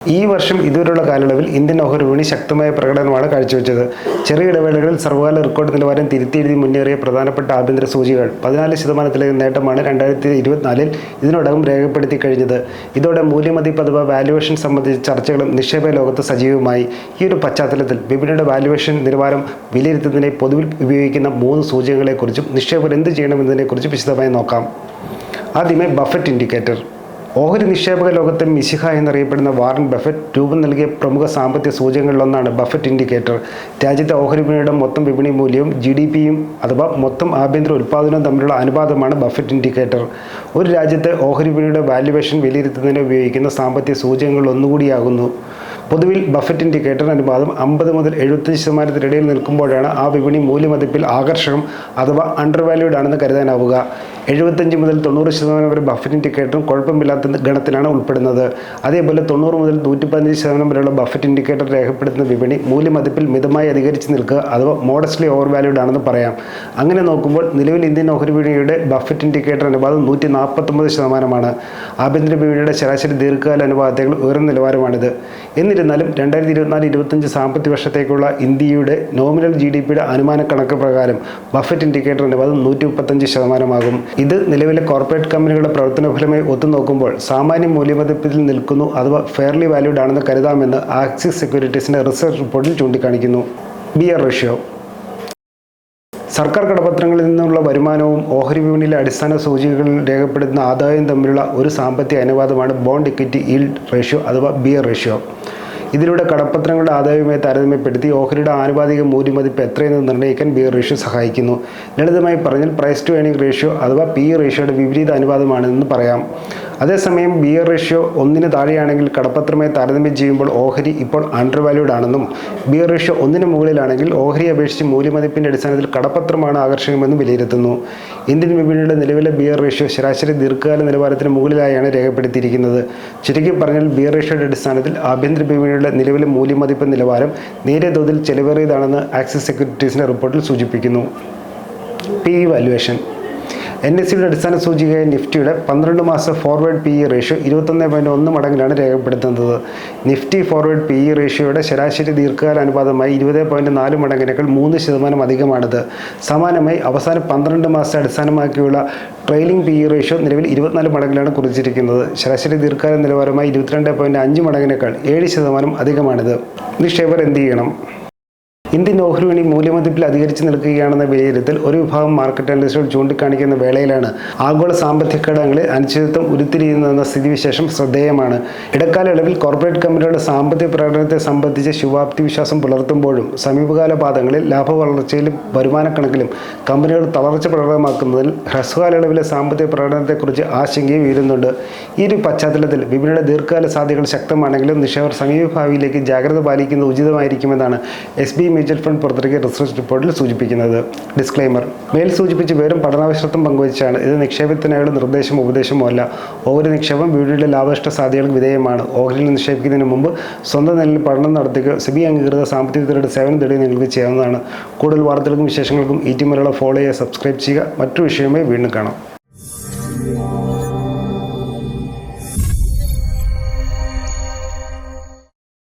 ഈ വർഷം ഇതുവരെയുള്ള കാലയളവിൽ ഇന്ത്യൻ ഓഹരി വിപണി ശക്തമായ പ്രകടനമാണ് കാഴ്ചവെച്ചത്. ചെറിയ ഇടവേളകളിൽ സർവ്വകാല റെക്കോർഡ് നിലവാരം തിരുത്തിയെഴുതി മുന്നേറിയ പ്രധാനപ്പെട്ട ആഭ്യന്തര സൂചികകൾ 14% നേട്ടമാണ് 2024 ഇതിനോടകം രേഖപ്പെടുത്തി കഴിഞ്ഞത്. ഇതോടെ മൂല്യമതിപ്പ് അഥവാ വാല്യുവേഷൻ സംബന്ധിച്ച ചർച്ചകളും നിക്ഷേപ ലോകത്ത് സജീവമായി. ഈ ഒരു പശ്ചാത്തലത്തിൽ വിപണിയുടെ വാല്യുവേഷൻ നിലവാരം വിലയിരുത്തുന്നതിനെ പൊതുവിൽ ഉപയോഗിക്കുന്ന 3 സൂചകങ്ങളെക്കുറിച്ചും നിക്ഷേപകർ എന്ത് ചെയ്യണമെന്നതിനെക്കുറിച്ച് വിശദമായി നോക്കാം. ആദ്യമേ ബഫറ്റ് ഇൻഡിക്കേറ്റർ. ഓഹരി നിക്ഷേപക ലോകത്തെ മിശിഹ എന്നറിയപ്പെടുന്ന വാറൻ ബഫറ്റ് രൂപം നൽകിയ പ്രമുഖ സാമ്പത്തിക സൂചകങ്ങളിലൊന്നാണ് ബഫറ്റ് ഇൻഡിക്കേറ്റർ. രാജ്യത്തെ ഓഹരി വിപണിയുടെ മൊത്തം വിപണി മൂല്യവും GDPയും അഥവാ മൊത്തം ആഭ്യന്തര ഉൽപ്പാദനവും തമ്മിലുള്ള അനുപാതമാണ് ബഫറ്റ് ഇൻഡിക്കേറ്റർ. ഒരു രാജ്യത്തെ ഓഹരി വിപണിയുടെ വാല്യുവേഷൻ വിലയിരുത്തുന്നതിന് ഉപയോഗിക്കുന്ന സാമ്പത്തിക സൂചകങ്ങൾ ഒന്നുകൂടിയാകുന്നു. പൊതുവിൽ ബഫറ്റ് ഇൻഡിക്കേറ്റർ അനുപാതം 50 മുതൽ 75% ഇടയിൽ നിൽക്കുമ്പോഴാണ് ആ വിപണി മൂല്യമതിപ്പിൽ ആകർഷകം അഥവാ അണ്ടർവാല്യൂഡ് ആണെന്ന് കരുതാനാവുക. 75 മുതൽ 90% വരെ ബഫറ്റ് ഇൻഡിക്കേറ്ററും കുഴപ്പമില്ലാത്ത ഗണത്തിലാണ് ഉൾപ്പെടുന്നത്. അതേപോലെ 90 മുതൽ 115% വരെയുള്ള ബഫറ്റ് ഇൻഡിക്കേറ്റർ രേഖപ്പെടുത്തുന്ന വിപണി മൂല്യമതിപ്പിൽ മിതമായി അധികരിച്ച് നിൽക്കുക അഥവാ മോഡസ്റ്റ്ലി ഓവർവാല്യൂഡ് ആണെന്ന് പറയാം. അങ്ങനെ നോക്കുമ്പോൾ നിലവിൽ ഇന്ത്യൻ ഓഹരി വിപണിയുടെ ബഫറ്റ് ഇൻഡിക്കേറ്റർ അനുപാതം 149%. ആഭ്യന്തര വിപണിയുടെ ശരാശരി ദീർഘകാല അനുപാതത്തേക്കാൾ ഉയർന്ന നിലവാരമാണിത്. എന്നിരുന്നാലും 2024-25 സാമ്പത്തിക വർഷത്തേക്കുള്ള ഇന്ത്യയുടെ നോമിനൽ GDPയുടെ അനുമാന കണക്ക് പ്രകാരം ബഫറ്റ് ഇൻഡിക്കേറ്റർ അനുപാതം 135%. ഇത് നിലവിലെ കോർപ്പറേറ്റ് കമ്പനികളുടെ പ്രവർത്തന ഫലമായി ഒത്തുനോക്കുമ്പോൾ സാമാന്യ മൂല്യമതിപ്പിൽ നിൽക്കുന്നു അഥവാ ഫെയർലി വാല്യൂഡ് ആണെന്ന് കരുതാമെന്ന് ആക്സിസ് സെക്യൂരിറ്റീസിന്റെ റിസർച്ച് റിപ്പോർട്ടിൽ ചൂണ്ടിക്കാണിക്കുന്നു. BR ratio. സർക്കാർ കടപത്രങ്ങളിൽ നിന്നുള്ള വരുമാനവും ഓഹരി വിപണിയിലെ അടിസ്ഥാന സൂചികകളിൽ രേഖപ്പെടുത്തുന്ന ആദായവും തമ്മിലുള്ള ഒരു സാമ്പത്തിക അനുപാതമാണ് ബോണ്ട് ഇക്വിറ്റി ഈൽഡ് റേഷ്യോ അഥവാ BR റേഷ്യോ. ഇതിലൂടെ കടപ്പത്രങ്ങളുടെ ആദായവുമായി താരതമ്യപ്പെടുത്തി ഓഹരിയുടെ ആനുപാതിക മൂല്യമതിപ്പ് എത്രയെന്ന് നിർണ്ണയിക്കാൻ BR റേഷ്യോ സഹായിക്കുന്നു. ലളിതമായി പറഞ്ഞാൽ പ്രൈസ് ടു ഏർണിംഗ് റേഷ്യോ അഥവാ PE റേഷ്യോയുടെ വിപരീത അനുപാതമാണെന്ന് പറയാം. അതേസമയം BR റേഷ്യോ 1 താഴെയാണെങ്കിൽ കടപ്പത്രമായി താരതമ്യം ചെയ്യുമ്പോൾ ഓഹരി ഇപ്പോൾ അണ്ടർവാല്യൂഡ് ആണെന്നും BR റേഷ്യോ 1 മുകളിലാണെങ്കിൽ ഓഹരി അപേക്ഷിച്ച് മൂല്യമതിപ്പിൻ്റെ അടിസ്ഥാനത്തിൽ കടപ്പത്രമാണ് ആകർഷകമെന്നും വിലയിരുത്തുന്നു. ഇന്ത്യൻ വിപണിയുടെ നിലവിലെ BR റേഷ്യോ ശരാശരി ദീർഘകാല നിലവാരത്തിന് മുകളിലായാണ് രേഖപ്പെടുത്തിയിരിക്കുന്നത്. ചുരുക്കി പറഞ്ഞാൽ BR റേഷ്യോയുടെ അടിസ്ഥാനത്തിൽ ആഭ്യന്തര വിപണിയുടെ നിലവിലെ മൂല്യമതിപ്പ് നിലവാരം നേരിയ തോതിൽ ചെലവേറിയതാണെന്ന് ആക്സിസ് സെക്യൂരിറ്റീസിന്റെ റിപ്പോർട്ടിൽ സൂചിപ്പിക്കുന്നു. PE valuation. NSEയുടെ അടിസ്ഥാന സൂചികയായ നിഫ്റ്റിയുടെ 12 മാസ ഫോർവേഡ് PE റേഷ്യോ 21.1 മടങ്ങിലാണ് രേഖപ്പെടുത്തുന്നത്. നിഫ്റ്റി ഫോർവേഡ് PE റേഷ്യോയുടെ ശരാശരി ദീർഘകാല അനുപാതമായി 20.4 മടങ്ങിനേക്കാൾ 3% അധികമാണിത്. സമാനമായി അവസാന 12 മാസത്തെ അടിസ്ഥാനമാക്കിയുള്ള ട്രെയിലിംഗ് PE റേഷ്യോ നിലവിൽ 24 മടങ്ങിലാണ് കുറിച്ചിരിക്കുന്നത്. ശരാശരി ദീർഘകാല നിലവാരമായി 22.5 മടങ്ങിനേക്കാൾ 7% അധികമാണിത്. നിക്ഷേപകർ എന്ത് ചെയ്യണം? ഇന്ത്യൻ ഓഹരി വിപണി മൂല്യമതിപ്പിൽ അധികരിച്ച് നിൽക്കുകയാണെന്ന വിലയിരുത്തൽ ഒരു വിഭാഗം മാർക്കറ്റ് അനലിസ്റ്റുകൾ ചൂണ്ടിക്കാണിക്കുന്ന വേളയിലാണ് ആഗോള സാമ്പത്തിക ഘടകങ്ങളിൽ അനിശ്ചിതത്വം ഉരുത്തിരിയുന്നതെന്ന സ്ഥിതിവിശേഷം ശ്രദ്ധേയമാണ്. ഇടക്കാലയളവിൽ കോർപ്പറേറ്റ് കമ്പനികളുടെ സാമ്പത്തിക പ്രകടനത്തെ സംബന്ധിച്ച് ശുഭാപ്തി വിശ്വാസം പുലർത്തുമ്പോഴും സമീപകാല പാദങ്ങളിൽ ലാഭവളർച്ചയിലും വരുമാനക്കണക്കിലും കമ്പനികൾ തളർച്ച പ്രകടമാക്കുന്നതിൽ ഹ്രസ്വകാലയളവിലെ സാമ്പത്തിക പ്രകടനത്തെക്കുറിച്ച് ആശങ്കയും ഉയരുന്നുണ്ട്. ഈ ഒരു പശ്ചാത്തലത്തിൽ വിപണിയുടെ ദീർഘകാല സാധ്യതകൾ ശക്തമാണെങ്കിലും നിക്ഷേപകർ സമീപഭാവിയിലേക്ക് ജാഗ്രത പാലിക്കുന്നത് ഉചിതമായിരിക്കുമെന്നാണ് SBI മ്യൂച്വൽ ഫണ്ട് പുറത്തിറക്കിയ റിസർച്ച് റിപ്പോർട്ടിൽ സൂചിപ്പിക്കുന്നത്. ഡിസ്ക്ലെയിമർ. മേൽ സൂചിപ്പിച്ച വിവരം പഠനാവശ്യത്വം പങ്കുവച്ചാണ്. ഇത് നിക്ഷേപത്തിനായുള്ള നിർദ്ദേശമോ ഉപദേശമോ അല്ല. ഓഹരി നിക്ഷേപം വിപണിയുടെ ലാഭനഷ്ട സാധ്യതകൾക്ക് വിധേയമാണ്. ഓഹരിയിൽ നിക്ഷേപിക്കുന്നതിന് മുമ്പ് സ്വന്തം നിലയിൽ പഠനം നടത്തുക SEBI അംഗീകൃത സാമ്പത്തിക വിദഗ്ധരുടെ സേവനം തേടി നിങ്ങൾക്ക് ചെയ്യാവുന്നതാണ്. കൂടുതൽ വാർത്തകൾക്കും വിശേഷങ്ങൾക്കും ഈ ടീമുകളെ ഫോളോ ചെയ്യുക, സബ്സ്ക്രൈബ് ചെയ്യുക. മറ്റൊരു വിഷയമായി വീണ്ടും കാണാം.